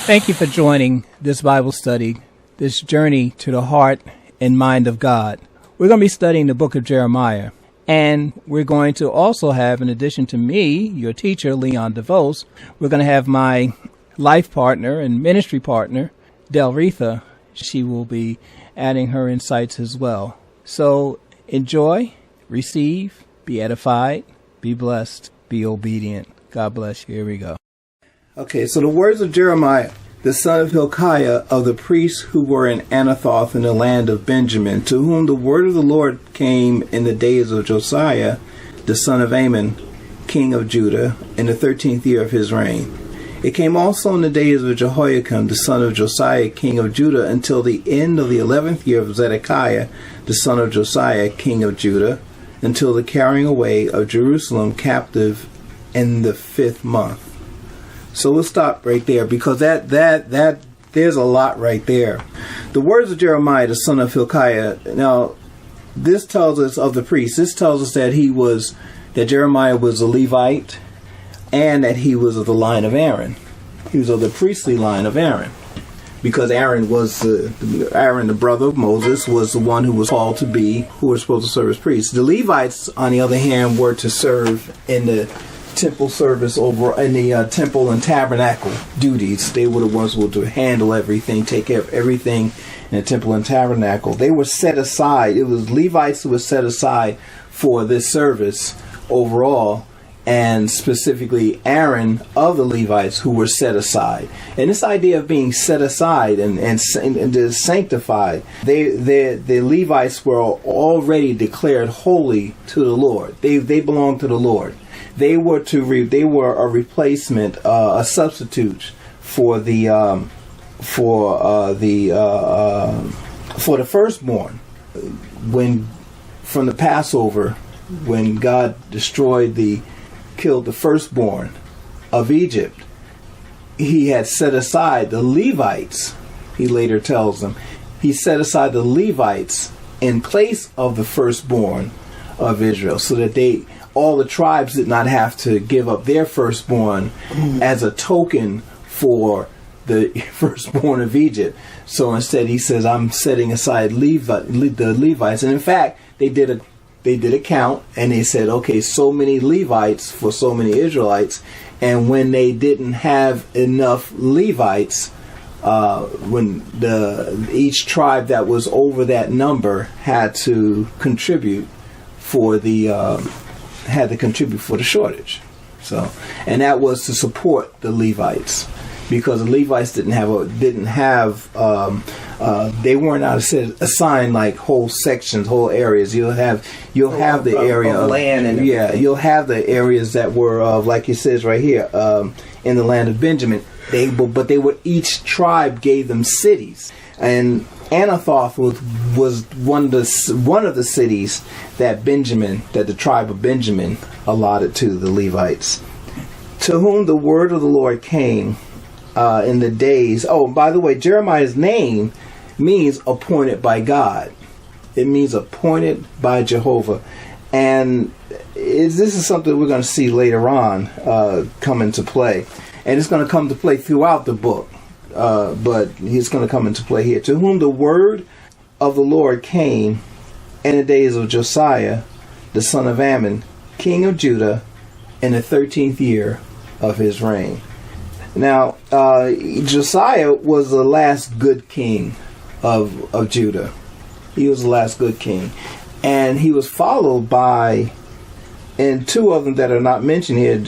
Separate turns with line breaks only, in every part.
Thank you for joining this Bible study, this journey to the heart and mind of God. We're going to be studying the book of Jeremiah, and we're going to also have, in addition to me, your teacher, Leon DeVose, we're going to have my life partner and ministry partner, Delretha. She will be adding her insights as well. So enjoy, receive, be edified, be blessed, be obedient. God bless you. Here we go. Okay, so the words of Jeremiah, the son of Hilkiah, of the priests who were in Anathoth in the land of Benjamin, to whom the word of the Lord came in the days of Josiah, the son of Amon, king of Judah, in the 13th year of his reign. It came also in the days of Jehoiakim, the son of Josiah, king of Judah, until the end of the 11th year of Zedekiah, the son of Josiah, king of Judah, until the carrying away of Jerusalem captive in the 5th month. So we'll stop right there, because that there's a lot right there. The words of Jeremiah, the son of Hilkiah. Now, this tells us of the priest. This tells us that Jeremiah was a Levite, and that he was of the line of Aaron. He was of the priestly line of Aaron, because Aaron, the brother of Moses, was the one who was called who was supposed to serve as priests. The Levites, on the other hand, were to serve in the temple service over in the temple and tabernacle duties. They were the ones who were to handle everything, take care of everything in the temple and tabernacle. They were set aside. It was Levites who were set aside for this service overall, and specifically Aaron of the Levites who were set aside. And this idea of being set aside and sanctified, the Levites were already declared holy to the Lord. They belonged to the Lord. They were a replacement, a substitute for the firstborn. When from the Passover, when God killed the firstborn of Egypt, he had set aside the Levites. He later tells them he set aside the Levites in place of the firstborn of Israel, so that all the tribes did not have to give up their firstborn as a token for the firstborn of Egypt. So instead, he says, "I'm setting aside the Levites." And in fact, they did a count, and they said, okay, so many Levites for so many Israelites. And when they didn't have enough Levites, when each tribe that was over that number had to contribute for the shortage. So, and that was to support the Levites, because the Levites they weren't assigned like whole sections, whole areas. You'll have the area of land, and you'll have the areas that were of, like it says right here, in the land of Benjamin. Each tribe gave them cities, and Anathoth was one of the cities that the tribe of Benjamin allotted to the Levites, to whom the word of the Lord came in the days. Oh, by the way, Jeremiah's name means appointed by God. It means appointed by Jehovah, and this is something we're going to see later on come into play, and it's going to come to play throughout the book. But he's going to come into play here. To whom the word of the Lord came in the days of Josiah, the son of Amon, king of Judah, in the 13th year of his reign. Now, Josiah was the last good king of Judah. He was the last good king. And he was followed by, and two of them that are not mentioned here,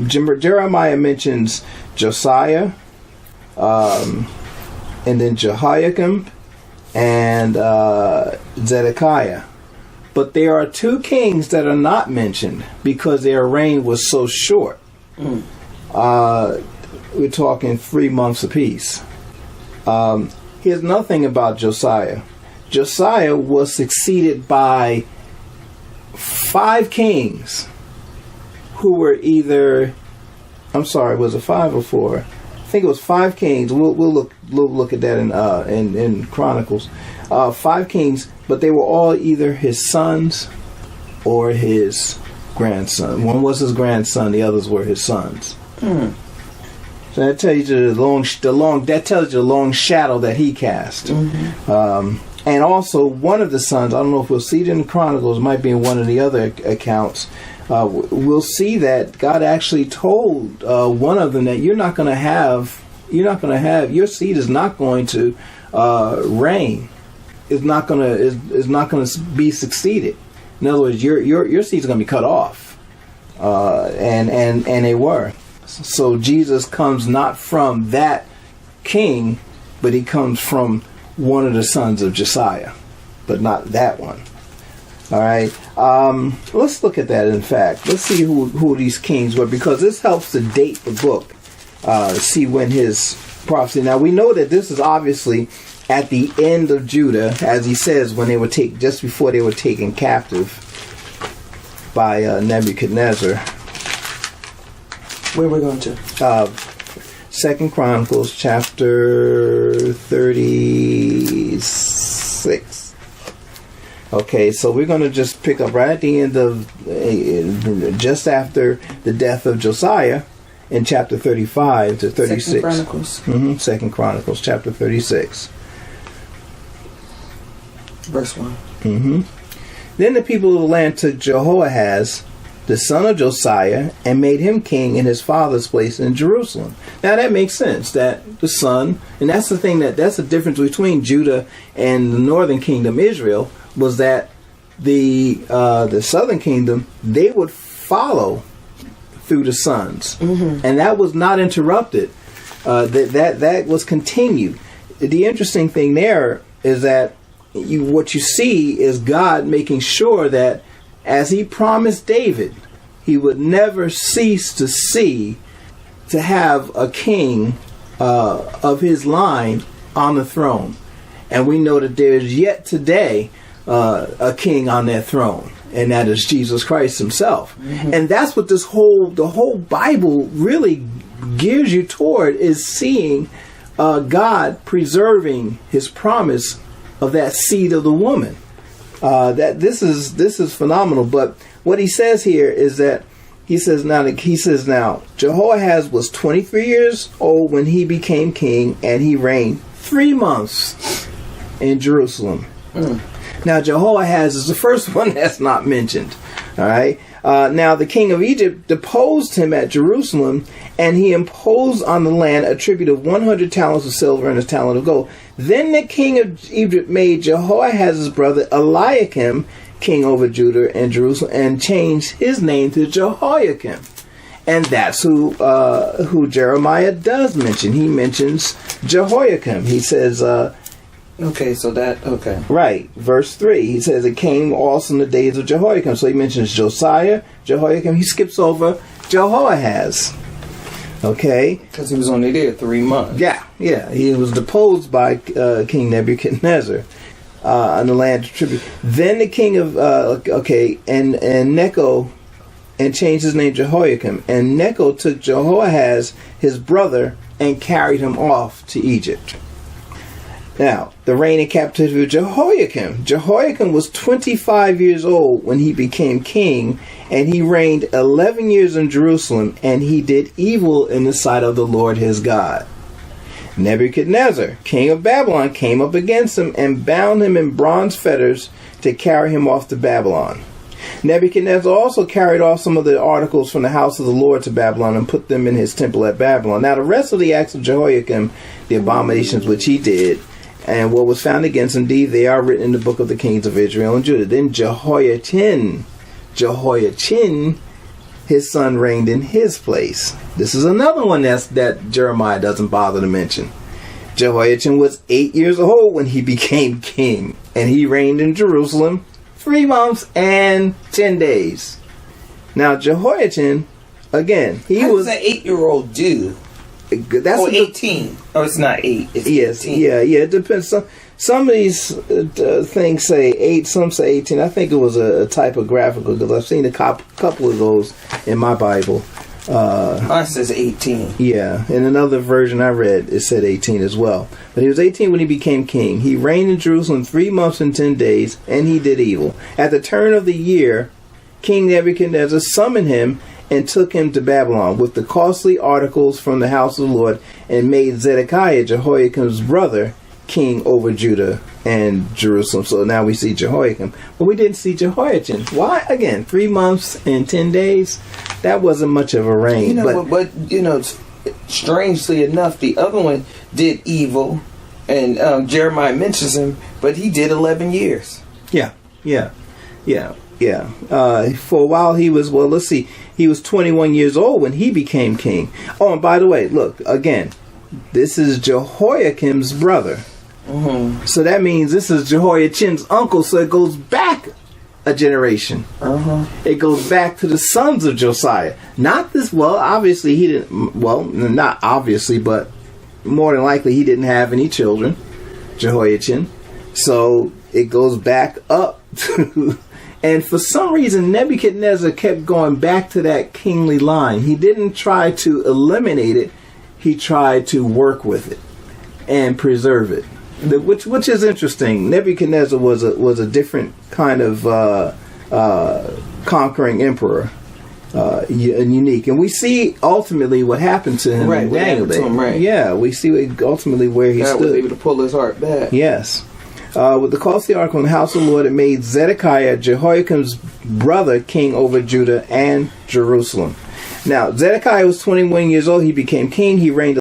Jeremiah mentions Josiah, and then Jehoiakim and Zedekiah. But there are two kings that are not mentioned because their reign was so short. We're talking 3 months apiece. Here's nothing about Josiah. Josiah was succeeded by 5 kings who were either, was it 5 or 4? I think it was 5 kings. We'll look at that in Chronicles. 5 kings, but they were all either his sons or his grandson. One was his grandson, the others were his sons. So That tells you that tells you the long shadow that he cast. Mm-hmm. And also one of the sons, I don't know if we'll see it in the Chronicles, it might be in one of the other accounts. We'll see that God actually told one of them that your seed is not going to reign. Is not going to be succeeded. In other words, your seed is going to be cut off, and they were. So Jesus comes not from that king, but he comes from one of the sons of Josiah, but not that one. All right. Let's look at that. In fact, let's see who these kings were, because this helps to date the book. See when his prophecy. Now we know that this is obviously at the end of Judah, as he says, when they were just before they were taken captive by Nebuchadnezzar.
Where are we going to?
2 Chronicles chapter 36. Okay, so we're going to just pick up right at the end of, just after the death of Josiah, in chapter 35 to 36.
2 Chronicles.
2 Chronicles chapter 36.
Verse 1.
Then the people of the land took Jehoahaz, the son of Josiah, and made him king in his father's place in Jerusalem. Now that makes sense, that the son, and that's the thing, that's the difference between Judah and the northern kingdom, Israel, was that the southern kingdom, they would follow through the sons, and that was not interrupted. That was continued. The interesting thing there is that what you see is God making sure that, as he promised David, he would never cease to have a king of his line on the throne. And we know that there is yet today a king on that throne, and that is Jesus Christ himself. And that's what the whole Bible really gears you toward, is seeing God preserving his promise of that seed of the woman. That this is phenomenal. But what he says here is that he says now Jehoahaz was 23 years old when he became king, and he reigned 3 months in Jerusalem. Now Jehoahaz is the first one that's not mentioned. All right. Now the king of Egypt deposed him at Jerusalem, and he imposed on the land a tribute of 100 talents of silver and a talent of gold. Then the king of Egypt made Jehoahaz's brother Eliakim king over Judah and Jerusalem, and changed his name to Jehoiakim. And that's who Jeremiah does mention. He mentions Jehoiakim. He says, right, verse 3, he says it came also in the days of Jehoiakim. So he mentions Josiah, Jehoiakim. He skips over Jehoahaz. Okay,
because he was only there 3 months.
Yeah. He was deposed by King Nebuchadnezzar on the land of tribute. Then the king of and Neco, and changed his name Jehoiakim. And Neco took Jehoahaz, his brother, and carried him off to Egypt. Now, the reign and captivity of Jehoiakim. Jehoiakim was 25 years old when he became king, and he reigned 11 years in Jerusalem, and he did evil in the sight of the Lord his God. Nebuchadnezzar, king of Babylon, came up against him and bound him in bronze fetters to carry him off to Babylon. Nebuchadnezzar also carried off some of the articles from the house of the Lord to Babylon and put them in his temple at Babylon. Now the rest of the acts of Jehoiakim, the abominations which he did, and what was found against him, indeed, they are written in the book of the kings of Israel and Judah. Then Jehoiachin, his son, reigned in his place. This is another one that Jeremiah doesn't bother to mention. Jehoiachin was 8 years old when he became king, and he reigned in Jerusalem 3 months and 10 days. Now Jehoiachin, again, he was
an 8-year-old dude.
That's
18. Oh, it's not 8. It's 18.
Yeah. It depends. Some of these things say 8. Some say 18. I think it was a typographical, because I've seen a couple of those in my Bible.
Mine says 18.
Yeah, in another version I read, it said 18 as well. But he was 18 when he became king. He reigned in Jerusalem 3 months and 10 days, and he did evil. At the turn of the year, King Nebuchadnezzar summoned him
and took him to Babylon with the costly articles from the house of the Lord, and made Zedekiah, Jehoiakim's brother, king over Judah and Jerusalem. So now we see Jehoiakim, but we didn't see Jehoiachin. Why? Again, 3 months and 10 days. That wasn't much of a reign.
But strangely enough, the other one did evil, and Jeremiah mentions him, but he did 11 years.
Yeah. For a while he was, let's see, he was 21 years old when he became king. Oh, and by the way, look, again, this is Jehoiakim's brother. Mm-hmm. So that means this is Jehoiachin's uncle, so it goes back a generation. Uh-huh. It goes back to the sons of Josiah. Not this, obviously he didn't, not obviously, but more than likely he didn't have any children, Jehoiachin. So it goes back up to, and for some reason Nebuchadnezzar kept going back to that kingly line. He didn't try to eliminate it. He tried to work with it and preserve it, which is interesting. Nebuchadnezzar was a different kind of conquering emperor, and unique. And we see ultimately what happened to him.
Right, right.
Yeah, we see ultimately where he
God
stood.
was able to pull his heart back.
Yes. With the costly article in the house of the Lord, it made Zedekiah, Jehoiakim's brother, king over Judah and Jerusalem. Now, Zedekiah was 21 years old. He became king. He reigned